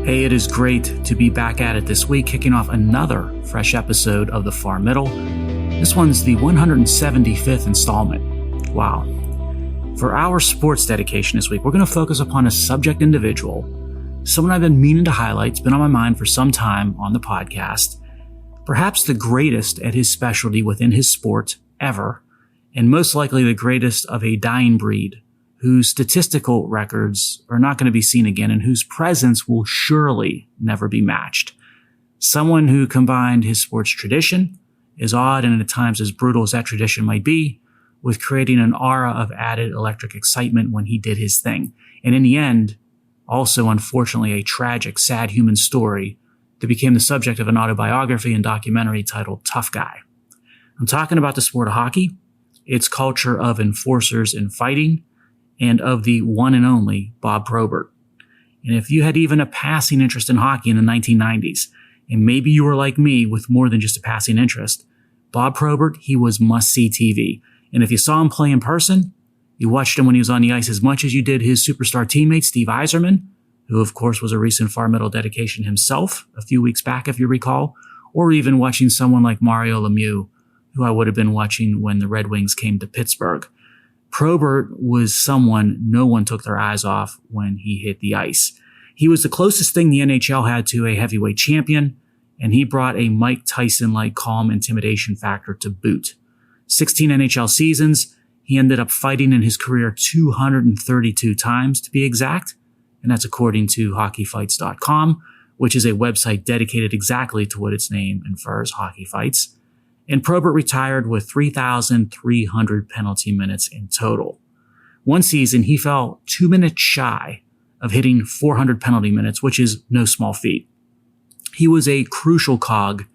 Hey, it is great to be back at it this week, kicking off another fresh episode of The Far Middle. This one's the 175th installment. Wow. For our sports dedication this week, we're going to focus upon a subject individual, someone I've been meaning to highlight. It's been on my mind for some time on the podcast. Perhaps the greatest at his specialty within his sport ever, and most likely the greatest of a dying breed, whose statistical records are not going to be seen again and whose presence will surely never be matched. Someone who combined his sports tradition, as odd and at times as brutal as that tradition might be, with creating an aura of added electric excitement when he did his thing. And in the end, also unfortunately a tragic, sad human story that became the subject of an autobiography and documentary titled Tough Guy. I'm talking about the sport of hockey, its culture of enforcers and fighting, and of the one and only Bob Probert. And if you had even a passing interest in hockey in the 1990s, and maybe you were like me with more than just a passing interest, Bob Probert, he was must-see TV. And if you saw him play in person, you watched him when he was on the ice as much as you did his superstar teammate, Steve Yzerman, who of course was a recent Far Middle dedication himself a few weeks back, if you recall, or even watching someone like Mario Lemieux, who I would have been watching when the Red Wings came to Pittsburgh. Probert was someone no one took their eyes off when he hit the ice. He was the closest thing the NHL had to a heavyweight champion, and he brought a Mike Tyson-like calm intimidation factor to boot. 16 NHL seasons, he ended up fighting in his career 232 times to be exact, and that's according to hockeyfights.com, which is a website dedicated exactly to what its name infers, hockey fights. And Probert retired with 3,300 penalty minutes in total. One season, he fell 2 minutes shy of hitting 400 penalty minutes, which is no small feat. He was a crucial cog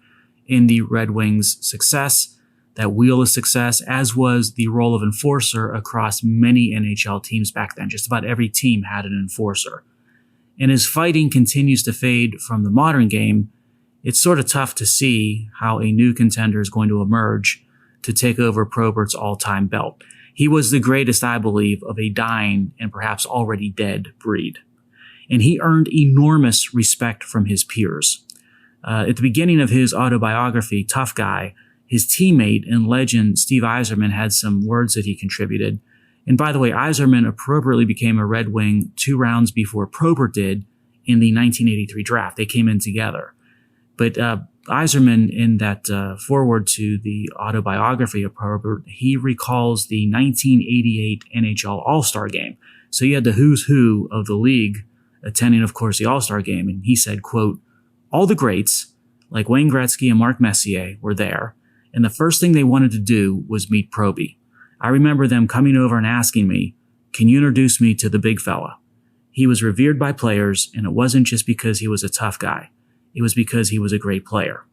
in the Red Wings' success, that wheel of success, as was the role of enforcer across many NHL teams back then. Just about every team had an enforcer. And as fighting continues to fade from the modern game, it's sort of tough to see how a new contender is going to emerge to take over Probert's all-time belt. He was the greatest, I believe, of a dying and perhaps already dead breed. And he earned enormous respect from his peers. At the beginning of his autobiography, Tough Guy, his teammate and legend Steve Yzerman had some words that he contributed. And by the way, Yzerman appropriately became a Red Wing 2 rounds before Probert did in the 1983 draft. They came in together. But Yzerman, in that foreword to the autobiography of Probert, he recalls the 1988 NHL All-Star Game. So you had the who's who of the league attending, of course, the All-Star Game. And he said, quote, "All the greats, like Wayne Gretzky and Mark Messier, were there. And the first thing they wanted to do was meet Probie. I remember them coming over and asking me, 'Can you introduce me to the big fella?' He was revered by players, and it wasn't just because he was a tough guy. It was because he was a great player."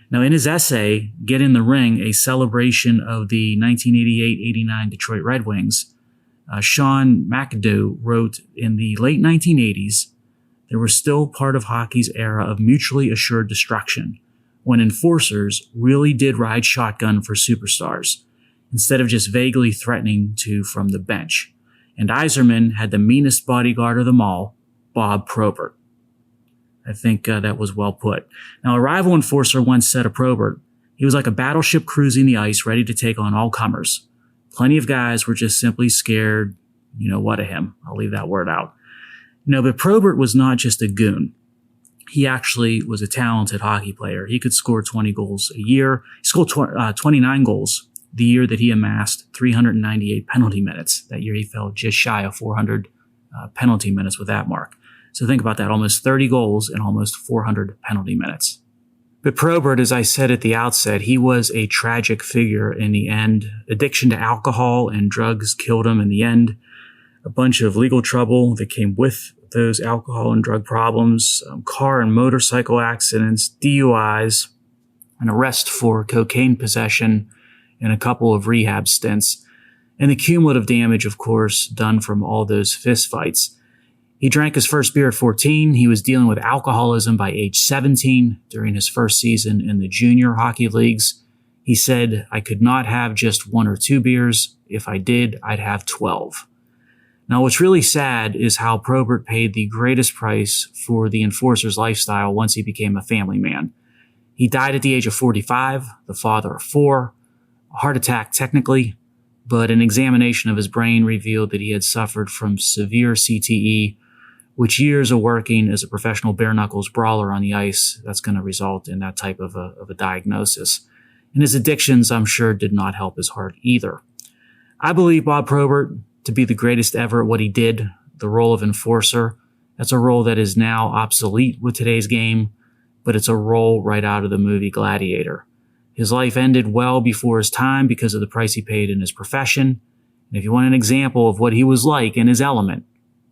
Now, in his essay, Get in the Ring, a celebration of the 1988-89 Detroit Red Wings, Sean McAdoo wrote, in the late 1980s, there was still part of hockey's era of mutually assured destruction, when enforcers really did ride shotgun for superstars, instead of just vaguely threatening to from the bench. And Yzerman had the meanest bodyguard of them all, Bob Probert. I think that was well put. Now, a rival enforcer once said of Probert, he was like a battleship cruising the ice, ready to take on all comers. Plenty of guys were just simply scared, you know what, of him. I'll leave that word out. No, but Probert was not just a goon. He actually was a talented hockey player. He could score 20 goals a year. He scored 29 goals the year that he amassed 398 penalty minutes. That year he fell just shy of 400 penalty minutes with that mark. So think about that, almost 30 goals and almost 400 penalty minutes. But Probert, as I said at the outset, he was a tragic figure in the end. Addiction to alcohol and drugs killed him in the end. A bunch of legal trouble that came with those alcohol and drug problems, car and motorcycle accidents, DUIs, an arrest for cocaine possession, and a couple of rehab stints. And the cumulative damage, of course, done from all those fistfights. He drank his first beer at 14. He was dealing with alcoholism by age 17 during his first season in the junior hockey leagues. He said, "I could not have just 1 or 2 beers. If I did, I'd have 12. Now, what's really sad is how Probert paid the greatest price for the enforcer's lifestyle once he became a family man. He died at the age of 45, the father of 4, a heart attack technically, but an examination of his brain revealed that he had suffered from severe CTE, which years of working as a professional bare-knuckles brawler on the ice, that's going to result in that type of a diagnosis. And his addictions, I'm sure, did not help his heart either. I believe Bob Probert to be the greatest ever at what he did, the role of enforcer. That's a role that is now obsolete with today's game, but it's a role right out of the movie Gladiator. His life ended well before his time because of the price he paid in his profession. And if you want an example of what he was like in his element,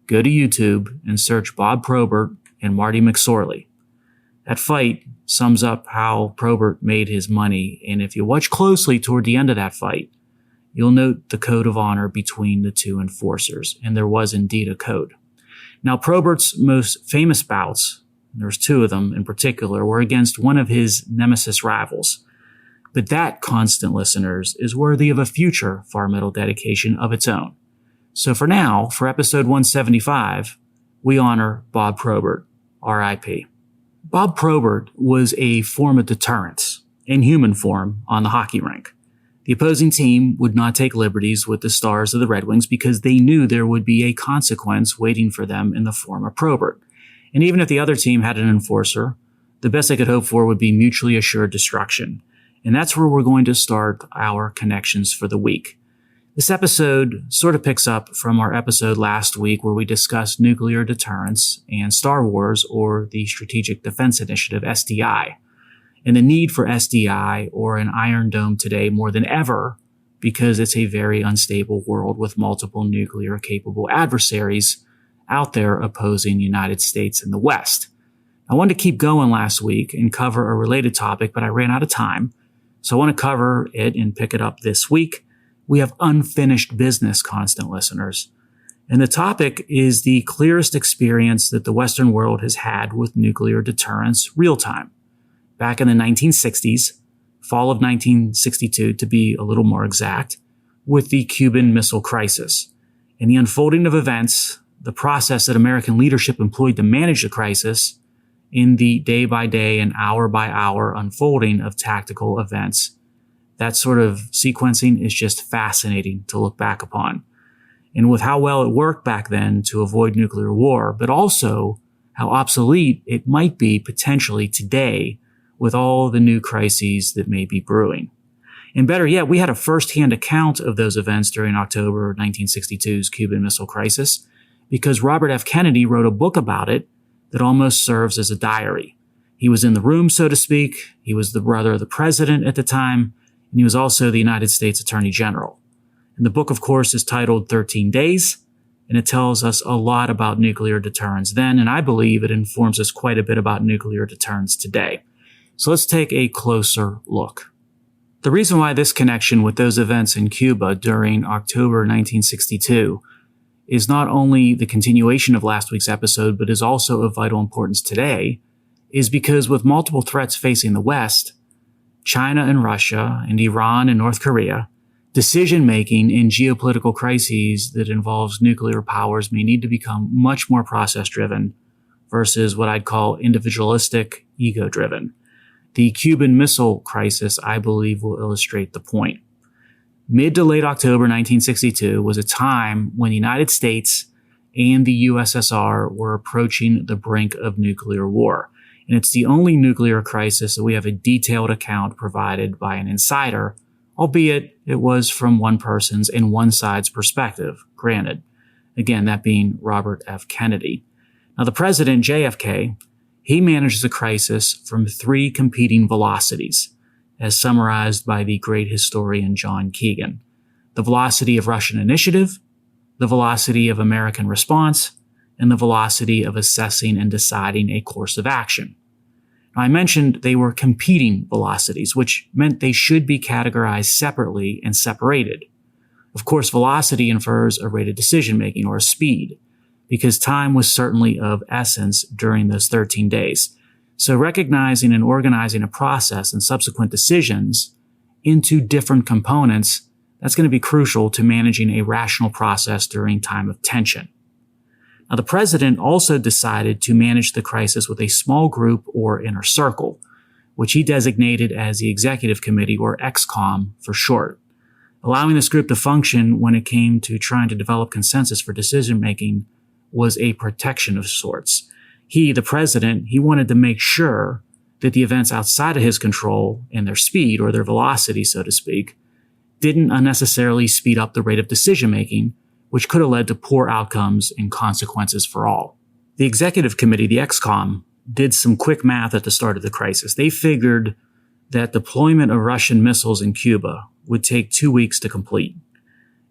go to YouTube and search Bob Probert and Marty McSorley. That fight sums up how Probert made his money, and if you watch closely toward the end of that fight, you'll note the code of honor between the two enforcers, and there was indeed a code. Now, Probert's most famous bouts, there's 2 of them in particular, were against one of his nemesis rivals. But that, constant listeners, is worthy of a future Far Middle dedication of its own. So for now, for episode 175, we honor Bob Probert, R.I.P. Bob Probert was a form of deterrence, in human form, on the hockey rink. The opposing team would not take liberties with the stars of the Red Wings because they knew there would be a consequence waiting for them in the form of Probert. And even if the other team had an enforcer, the best they could hope for would be mutually assured destruction. And that's where we're going to start our connections for the week. This episode sort of picks up from our episode last week where we discussed nuclear deterrence and Star Wars, or the Strategic Defense Initiative, SDI. And the need for SDI, or an Iron Dome, today more than ever, because it's a very unstable world with multiple nuclear-capable adversaries out there opposing the United States and the West. I wanted to keep going last week and cover a related topic, but I ran out of time, so I want to cover it and pick it up this week. We have unfinished business, constant listeners. And the topic is the clearest experience that the Western world has had with nuclear deterrence real-time. Back in the 1960s, fall of 1962 to be a little more exact, with the Cuban Missile Crisis. In the unfolding of events, the process that American leadership employed to manage the crisis, in the day-by-day and hour-by-hour unfolding of tactical events, that sort of sequencing is just fascinating to look back upon. And with how well it worked back then to avoid nuclear war, but also how obsolete it might be potentially today with all the new crises that may be brewing. And better yet, we had a first-hand account of those events during October 1962's Cuban Missile Crisis, because Robert F. Kennedy wrote a book about it that almost serves as a diary. He was in the room, so to speak. He was the brother of the president at the time, and he was also the United States Attorney General. And the book, of course, is titled 13 Days, and it tells us a lot about nuclear deterrence then, and I believe it informs us quite a bit about nuclear deterrence today. So let's take a closer look. The reason why this connection with those events in Cuba during October 1962 is not only the continuation of last week's episode, but is also of vital importance today, is because with multiple threats facing the West, China and Russia and Iran and North Korea, decision-making in geopolitical crises that involves nuclear powers may need to become much more process-driven versus what I'd call individualistic, ego-driven. The Cuban Missile Crisis, I believe, will illustrate the point. Mid to late October 1962 was a time when the United States and the USSR were approaching the brink of nuclear war. And it's the only nuclear crisis that we have a detailed account provided by an insider, albeit it was from one person's and one side's perspective, granted. Again, that being Robert F. Kennedy. Now, the president, JFK, he managed the crisis from 3 competing velocities, as summarized by the great historian John Keegan. The velocity of Russian initiative, the velocity of American response, and the velocity of assessing and deciding a course of action. Now, I mentioned they were competing velocities, which meant they should be categorized separately and separated. Of course, velocity infers a rate of decision-making, or a speed, because time was certainly of essence during those 13 days. So recognizing and organizing a process and subsequent decisions into different components, That's going to be crucial to managing a rational process during time of tension. Now, the president also decided to manage the crisis with a small group or inner circle, which he designated as the Executive Committee, or ExComm for short. Allowing this group to function when it came to trying to develop consensus for decision-making was a protection of sorts. He, the president, he wanted to make sure that the events outside of his control and their speed, or their velocity, so to speak, didn't unnecessarily speed up the rate of decision-making, which could have led to poor outcomes and consequences for all. The Executive Committee, the ExComm, did some quick math at the start of the crisis. They figured that deployment of Russian missiles in Cuba would take 2 weeks to complete.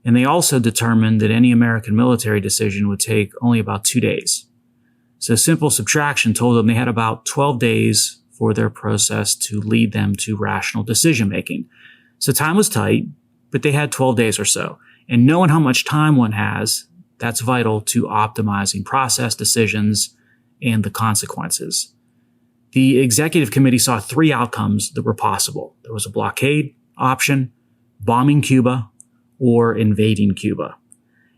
And they also determined that any American military decision would take only about 2 days. So simple subtraction told them they had about 12 days for their process to lead them to rational decision-making. So time was tight, but they had 12 days or so. And knowing how much time one has, that's vital to optimizing process decisions and the consequences. The Executive Committee saw 3 outcomes that were possible. There was a blockade option, bombing Cuba, or invading Cuba.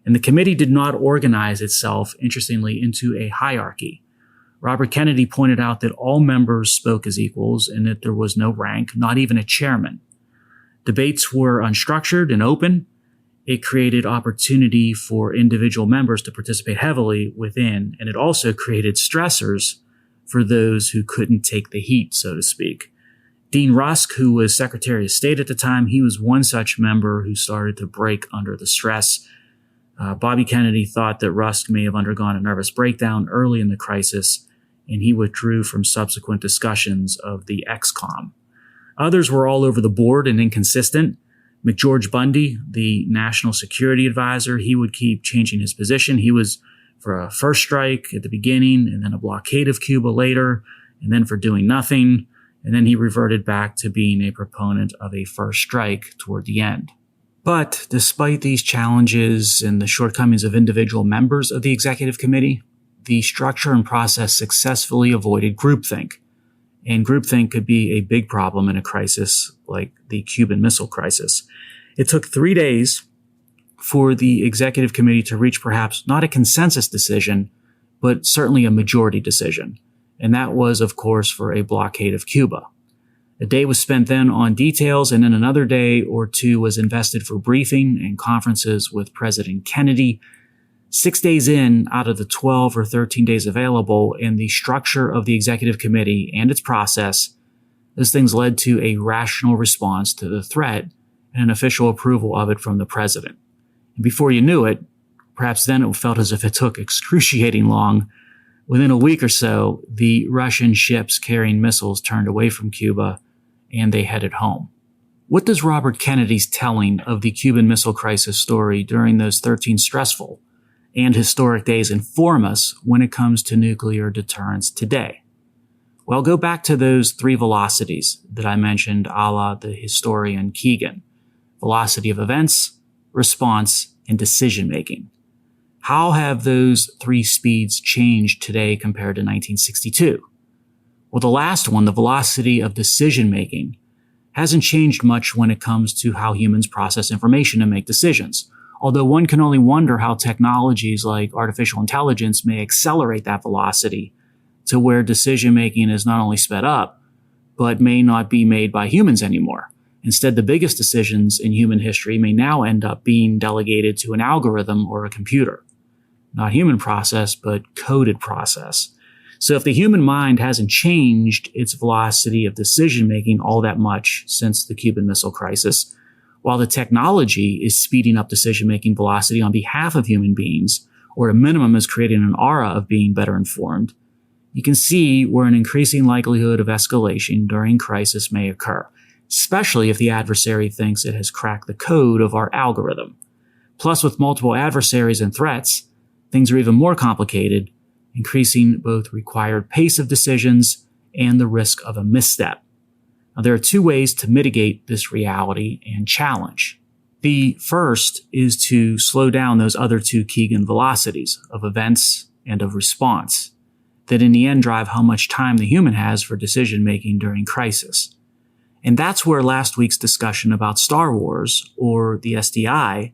And the committee did not organize itself, interestingly, into a hierarchy. Robert Kennedy pointed out that all members spoke as equals and that there was no rank, not even a chairman. Debates were unstructured and open. It created opportunity for individual members to participate heavily within, and it also created stressors for those who couldn't take the heat, so to speak. Dean Rusk, who was Secretary of State at the time, he was one such member who started to break under the stress. Bobby Kennedy thought that Rusk may have undergone a nervous breakdown early in the crisis, and he withdrew from subsequent discussions of the ExComm. Others were all over the board and inconsistent. McGeorge Bundy, the national security advisor, he would keep changing his position. He was for a first strike at the beginning, and then a blockade of Cuba later, and then for doing nothing. And then he reverted back to being a proponent of a first strike toward the end. But despite these challenges and the shortcomings of individual members of the Executive Committee, the structure and process successfully avoided groupthink. And groupthink could be a big problem in a crisis like the Cuban Missile Crisis. It took 3 days for the Executive Committee to reach perhaps not a consensus decision, but certainly a majority decision. And that was, of course, for a blockade of Cuba. A day was spent then on details, and then another day or two was invested for briefing and conferences with President Kennedy. 6 days in out of the 12 or 13 days available, and the structure of the Executive Committee and its process, those things led to a rational response to the threat and an official approval of it from the president. And before you knew it, perhaps then it felt as if it took excruciating long. Within a week or so, the Russian ships carrying missiles turned away from Cuba and they headed home. What does Robert Kennedy's telling of the Cuban Missile Crisis story during those 13 stressful and historic days inform us when it comes to nuclear deterrence today? Well, go back to those 3 velocities that I mentioned a la the historian Keegan. Velocity of events, response, and decision-making. How have those 3 speeds changed today compared to 1962? Well, the last one, the velocity of decision-making, hasn't changed much when it comes to how humans process information and make decisions. Although one can only wonder how technologies like artificial intelligence may accelerate that velocity to where decision-making is not only sped up, but may not be made by humans anymore. Instead, the biggest decisions in human history may now end up being delegated to an algorithm or a computer. Not human process, but coded process. So if the human mind hasn't changed its velocity of decision-making all that much since the Cuban Missile Crisis, while the technology is speeding up decision-making velocity on behalf of human beings, or at minimum is creating an aura of being better informed, you can see where an increasing likelihood of escalation during crisis may occur, especially if the adversary thinks it has cracked the code of our algorithm. Plus, with multiple adversaries and threats, things are even more complicated, increasing both required pace of decisions and the risk of a misstep. Now, there are 2 ways to mitigate this reality and challenge. The first is to slow down those other 2 Keegan velocities of events and of response that in the end drive how much time the human has for decision-making during crisis. And that's where last week's discussion about Star Wars, or the SDI,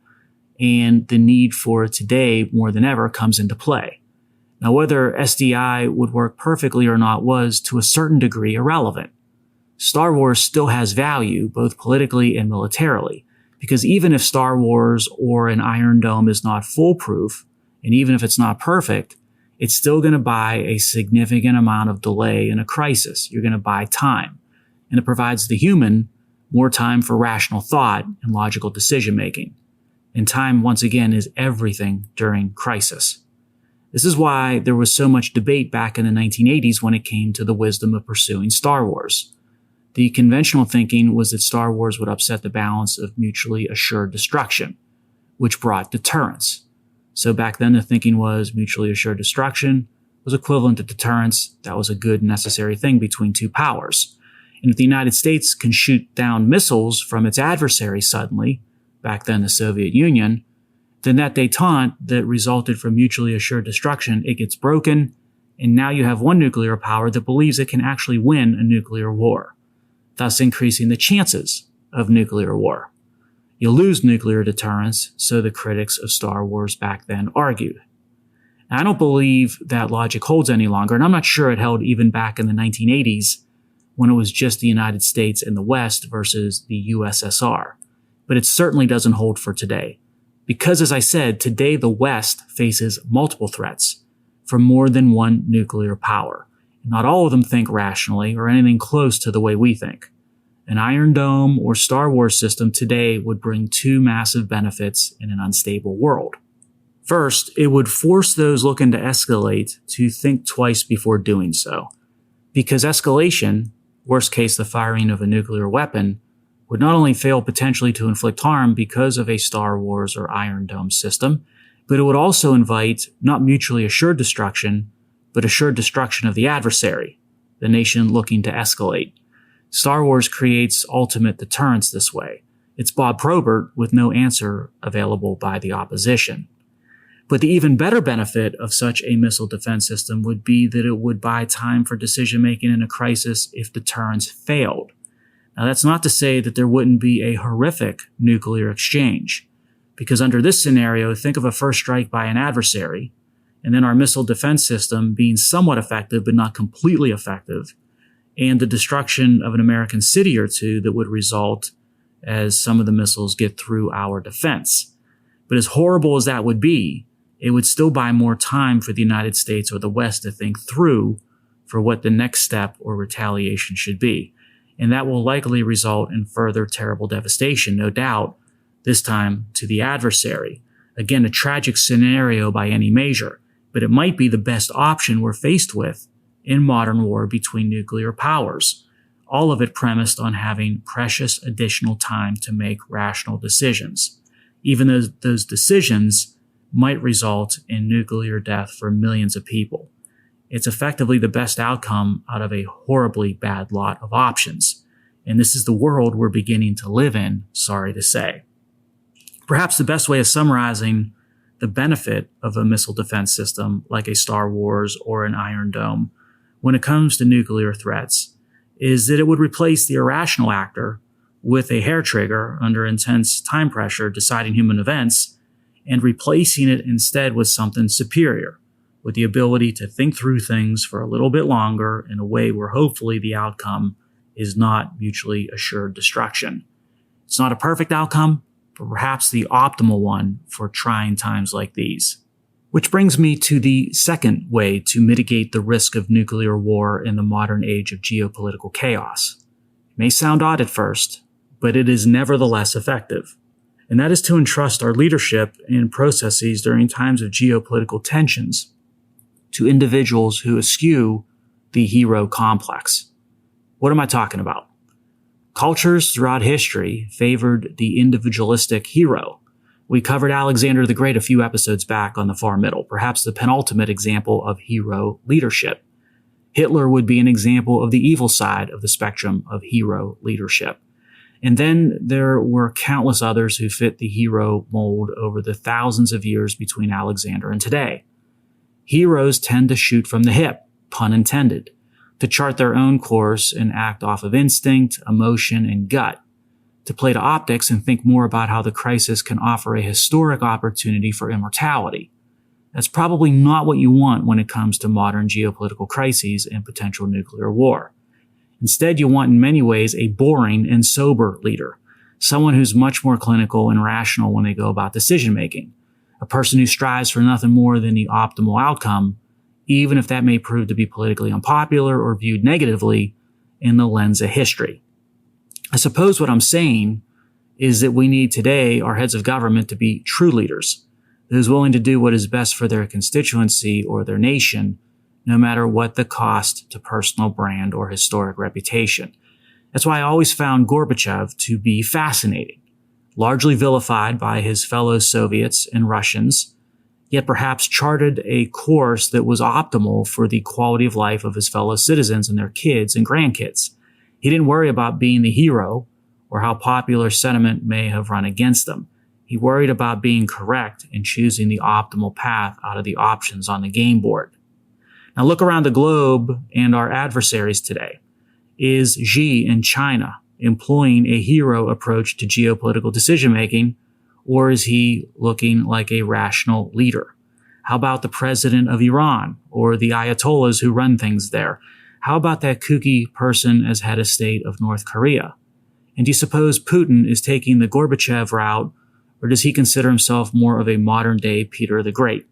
and the need for it today more than ever comes into play. Now, whether SDI would work perfectly or not was, to a certain degree, irrelevant. Star Wars still has value, both politically and militarily, because even if Star Wars or an Iron Dome is not foolproof, and even if it's not perfect, it's still going to buy a significant amount of delay in a crisis. You're going to buy time. And it provides the human more time for rational thought and logical decision-making. And time, once again, is everything during crisis. This is why there was so much debate back in the 1980s when it came to the wisdom of pursuing Star Wars. The conventional thinking was that Star Wars would upset the balance of mutually assured destruction, which brought deterrence. So back then the thinking was mutually assured destruction was equivalent to deterrence. That was a good, necessary thing between two powers. And if the United States can shoot down missiles from its adversary suddenly, back then the Soviet Union, then that détente that resulted from mutually assured destruction, it gets broken, and now you have one nuclear power that believes it can actually win a nuclear war, thus increasing the chances of nuclear war. You lose nuclear deterrence, so the critics of Star Wars back then argued. Now, I don't believe that logic holds any longer, and I'm not sure it held even back in the 1980s when it was just the United States and the West versus the USSR. But it certainly doesn't hold for today. Because, as I said, today the West faces multiple threats from more than one nuclear power. Not all of them think rationally or anything close to the way we think. An Iron Dome or Star Wars system today would bring two massive benefits in an unstable world. First, it would force those looking to escalate to think twice before doing so. Because escalation, worst case the firing of a nuclear weapon, would not only fail potentially to inflict harm because of a Star Wars or Iron Dome system, but it would also invite not mutually assured destruction, but assured destruction of the adversary, the nation looking to escalate. Star Wars creates ultimate deterrence this way. It's Bob Probert with no answer available by the opposition. But the even better benefit of such a missile defense system would be that it would buy time for decision-making in a crisis if deterrence failed. Now, that's not to say that there wouldn't be a horrific nuclear exchange, because under this scenario, think of a first strike by an adversary, and then our missile defense system being somewhat effective but not completely effective, and the destruction of an American city or two that would result as some of the missiles get through our defense. But as horrible as that would be, it would still buy more time for the United States or the West to think through for what the next step or retaliation should be. And that will likely result in further terrible devastation, no doubt, this time to the adversary. Again, a tragic scenario by any measure, but it might be the best option we're faced with in modern war between nuclear powers, all of it premised on having precious additional time to make rational decisions, even though those decisions might result in nuclear death for millions of people. It's effectively the best outcome out of a horribly bad lot of options. And this is the world we're beginning to live in, sorry to say. Perhaps the best way of summarizing the benefit of a missile defense system like a Star Wars or an Iron Dome when it comes to nuclear threats is that it would replace the irrational actor with a hair trigger under intense time pressure deciding human events, and replacing it instead with something superior, with the ability to think through things for a little bit longer in a way where hopefully the outcome is not mutually assured destruction. It's not a perfect outcome, but perhaps the optimal one for trying times like these. Which brings me to the second way to mitigate the risk of nuclear war in the modern age of geopolitical chaos. It may sound odd at first, but it is nevertheless effective. And that is to entrust our leadership and processes during times of geopolitical tensions to individuals who eschew the hero complex. What am I talking about? Cultures throughout history favored the individualistic hero. We covered Alexander the Great a few episodes back on the Far Middle, perhaps the penultimate example of hero leadership. Hitler would be an example of the evil side of the spectrum of hero leadership. And then there were countless others who fit the hero mold over the thousands of years between Alexander and today. Heroes tend to shoot from the hip, pun intended. to chart their own course and act off of instinct, emotion, and gut, to play to optics and think more about how the crisis can offer a historic opportunity for immortality. That's probably not what you want when it comes to modern geopolitical crises and potential nuclear war. Instead, you want in many ways a boring and sober leader, someone who's much more clinical and rational when they go about decision making, a person who strives for nothing more than the optimal outcome, even if that may prove to be politically unpopular or viewed negatively in the lens of history. I suppose what I'm saying is that we need today our heads of government to be true leaders, those willing to do what is best for their constituency or their nation, no matter what the cost to personal brand or historic reputation. That's why I always found Gorbachev to be fascinating, largely vilified by his fellow Soviets and Russians, yet perhaps charted a course that was optimal for the quality of life of his fellow citizens and their kids and grandkids. He didn't worry about being the hero or how popular sentiment may have run against them. He worried about being correct and choosing the optimal path out of the options on the game board. Now look around the globe and our adversaries today. Is Xi in China employing a hero approach to geopolitical decision-making, or is he looking like a rational leader? How about the president of Iran or the Ayatollahs who run things there? How about that kooky person as head of state of North Korea? And do you suppose Putin is taking the Gorbachev route, or does he consider himself more of a modern-day Peter the Great?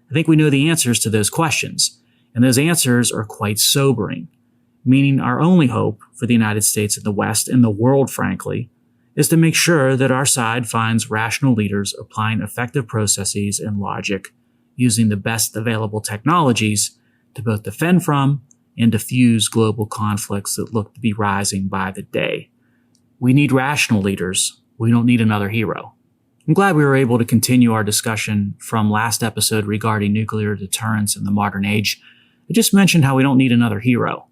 I think we know the answers to those questions, and those answers are quite sobering, meaning our only hope for the United States and the West and the world, frankly, is to make sure that our side finds rational leaders applying effective processes and logic using the best available technologies to both defend from and diffuse global conflicts that look to be rising by the day. We need rational leaders. We don't need another hero. I'm glad we were able to continue our discussion from last episode regarding nuclear deterrence in the modern age. I just mentioned how we don't need another hero.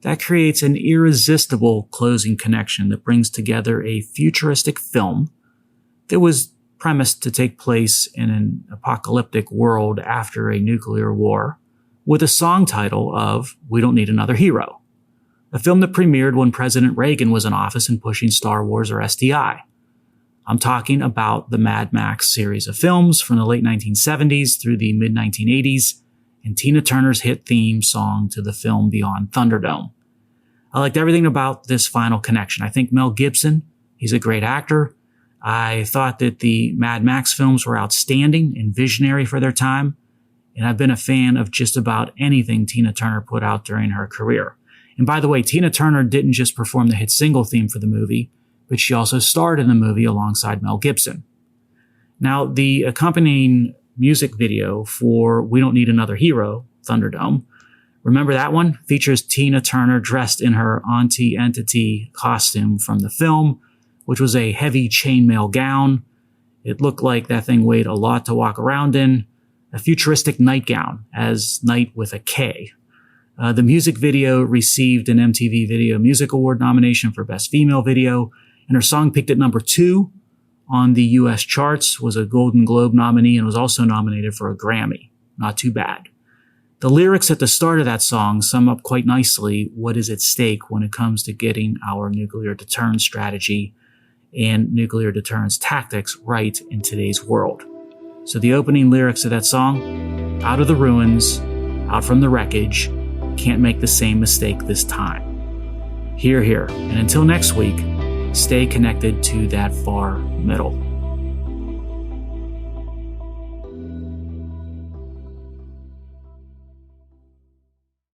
That creates an irresistible closing connection that brings together a futuristic film that was premised to take place in an apocalyptic world after a nuclear war with a song title of We Don't Need Another Hero, a film that premiered when President Reagan was in office and pushing Star Wars or SDI. I'm talking about the Mad Max series of films from the late 1970s through the mid-1980s and Tina Turner's hit theme song to the film Beyond Thunderdome. I liked everything about this final connection. I think Mel Gibson, he's a great actor. I thought that the Mad Max films were outstanding and visionary for their time, and I've been a fan of just about anything Tina Turner put out during her career. And by the way, Tina Turner didn't just perform the hit single theme for the movie, but she also starred in the movie alongside Mel Gibson. Now, the accompanying music video for We Don't Need Another Hero, Thunderdome, remember that one? Features Tina Turner dressed in her Auntie Entity costume from the film, which was a heavy chainmail gown. It looked like that thing weighed a lot to walk around in. A futuristic nightgown, as night with a K. The music video received an MTV Video Music Award nomination for Best Female Video, and her song peaked at number 2 on the U.S. charts, was a Golden Globe nominee, and was also nominated for a Grammy. Not too bad. The lyrics at the start of that song sum up quite nicely what is at stake when it comes to getting our nuclear deterrence strategy and nuclear deterrence tactics right in today's world. So the opening lyrics of that song, out of the ruins, out from the wreckage, can't make the same mistake this time. Hear, hear. And until next week, stay connected to that far middle.